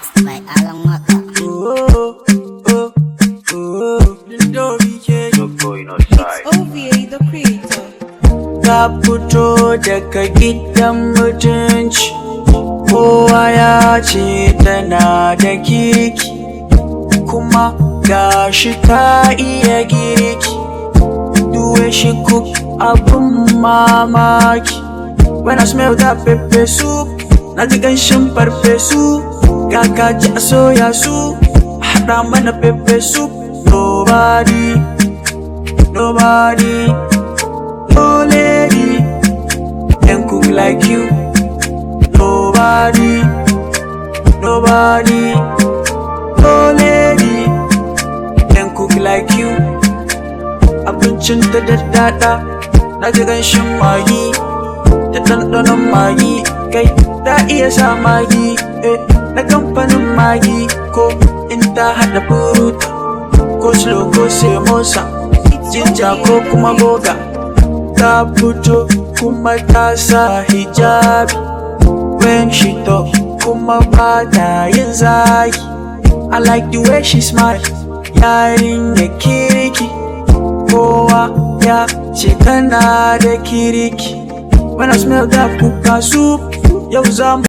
Mixed by Alan Maka. OVA the creator. Ka fito daga gidan mutunci, kowa ya ce tana da kirki, kuma gashi ta iya girki. The way she cook abun mamaki. When I smell that pepper soup, na ji ganshin farfesu, ga kaji a soya su, haɗa mana pepper soup. Nobody, no lady can cook like you. Nobody, no lady can cook like you. Abincin da daddada, na ji ganshin magi da ɗanɗanon magi, kai ta iya sa magi, na kamfanin magi, ko in ta haɗa furuta, ko slow ko semosa, jinja ko kuma boga. Ta fito kuma ta sa hijabi, when she talk kuma ba ta yin zagi. I like the way she smile, yarinya kirki, kowa ya ce tana da kirki. When I smell that kuka soup, yau zamu